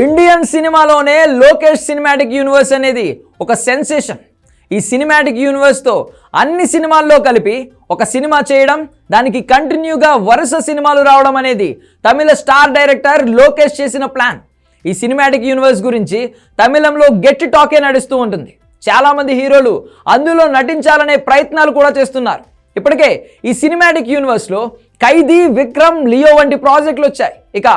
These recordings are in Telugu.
ఇండియన్ సినిమాలోనే లోకేష్ సినిమాటిక్ యూనివర్స్ అనేది ఒక సెన్సేషన్. ఈ సినిమాటిక్ యూనివర్స్తో అన్ని సినిమాల్లో కలిపి ఒక సినిమా చేయడం, దానికి కంటిన్యూగా వరుస సినిమాలు రావడం అనేది తమిళ స్టార్ డైరెక్టర్ లోకేష్ చేసిన ప్లాన్. ఈ సినిమాటిక్ యూనివర్స్ గురించి తమిళంలో గట్టి టాకే నడుస్తూ ఉంటుంది. చాలామంది హీరోలు అందులో నటించాలనే ప్రయత్నాలు కూడా చేస్తున్నారు. ఇప్పటికే ఈ సినిమాటిక్ యూనివర్స్లో ఖైదీ, విక్రమ్, లియో వంటి ప్రాజెక్టులు వచ్చాయి. ఇక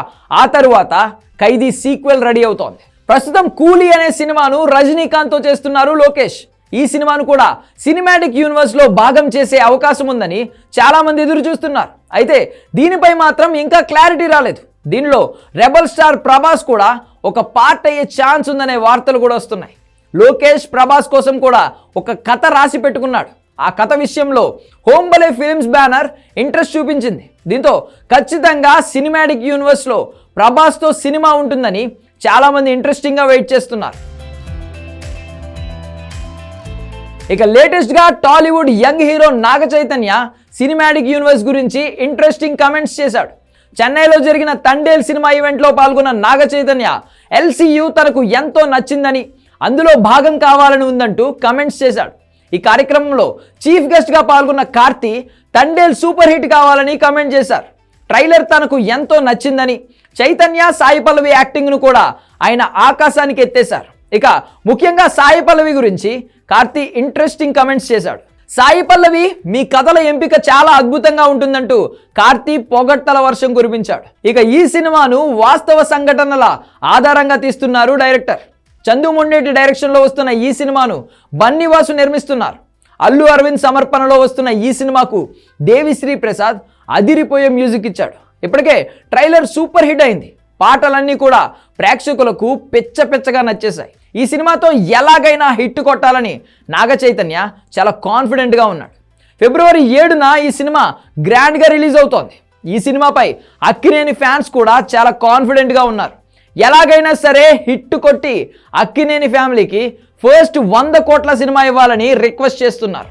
ఆ తరువాత ఖైదీ సీక్వెల్ రెడీ అవుతోంది. ప్రస్తుతం కూలీ అనే సినిమాను రజనీకాంత్తో చేస్తున్నారు లోకేష్. ఈ సినిమాను కూడా సినిమాటిక్ యూనివర్స్లో భాగం చేసే అవకాశం ఉందని చాలామంది ఎదురు చూస్తున్నారు. అయితే దీనిపై మాత్రం ఇంకా క్లారిటీ రాలేదు. దీనిలో రెబల్ స్టార్ ప్రభాస్ కూడా ఒక పార్ట్ అయ్యే ఛాన్స్ ఉందనే వార్తలు కూడా వస్తున్నాయి. లోకేష్ ప్రభాస్ కోసం కూడా ఒక కథ రాసి పెట్టుకున్నాడు. ఆ కథ విషయంలో హోంబలే ఫిల్మ్స్ బ్యానర్ ఇంట్రెస్ట్ చూపించింది. దీంతో ఖచ్చితంగా సినిమాటిక్ యూనివర్స్లో ప్రభాస్తో సినిమా ఉంటుందని చాలామంది ఇంట్రెస్టింగ్గా వెయిట్ చేస్తున్నారు. ఇక లేటెస్ట్గా Tollywood young hero Naga Chaitanya cinematic universe గురించి ఇంట్రెస్టింగ్ కమెంట్స్ చేశాడు. చెన్నైలో జరిగిన తండేల్ సినిమా ఈవెంట్లో పాల్గొన్న నాగ చైతన్య ఎల్సీయూ తనకు ఎంతో నచ్చిందని, అందులో భాగం కావాలని ఉందంటూ కమెంట్స్ చేశాడు. ఈ కార్యక్రమంలో చీఫ్ గెస్ట్గా పాల్గొన్న కార్తీ తండేల్ సూపర్ హిట్ కావాలని కమెంట్ చేశారు. ట్రైలర్ తనకు ఎంతో నచ్చిందని, చైతన్య, సాయి పల్లవి యాక్టింగ్ను కూడా ఆయన ఆకాశానికి ఎత్తేశారు. ఇక ముఖ్యంగా సాయి పల్లవి గురించి కార్తీ ఇంట్రెస్టింగ్ కమెంట్స్ చేశాడు. సాయి పల్లవి, మీ కథల ఎంపిక చాలా అద్భుతంగా ఉంటుందంటూ కార్తీ పొగడ్తల వర్షం కురిపించాడు. ఇక ఈ సినిమాను వాస్తవ సంఘటనల ఆధారంగా తీస్తున్నారు డైరెక్టర్. చందు మొండేటి డైరెక్షన్లో వస్తున్న ఈ సినిమాను బన్నీవాసు నిర్మిస్తున్నారు. అల్లు అరవింద్ సమర్పణలో వస్తున్న ఈ సినిమాకు దేవిశ్రీ ప్రసాద్ అదిరిపోయే మ్యూజిక్ ఇచ్చాడు. ఇప్పటికే ట్రైలర్ సూపర్ హిట్ అయింది. పాటలన్నీ కూడా ప్రేక్షకులకు పెచ్చగా నచ్చేశాయి. ఈ సినిమాతో ఎలాగైనా హిట్ కొట్టాలని నాగ చైతన్య చాలా కాన్ఫిడెంట్గా ఉన్నాడు. ఫిబ్రవరి 7న ఈ సినిమా గ్రాండ్గా రిలీజ్ అవుతోంది. ఈ సినిమాపై అక్కినేని ఫ్యాన్స్ కూడా చాలా కాన్ఫిడెంట్గా ఉన్నారు. ఎలాగైనా సరే హిట్ కొట్టి అక్కినేని ఫ్యామిలీకి ఫస్ట్ 100 కోట్ల సినిమా ఇవ్వాలని రిక్వెస్ట్ చేస్తున్నారు.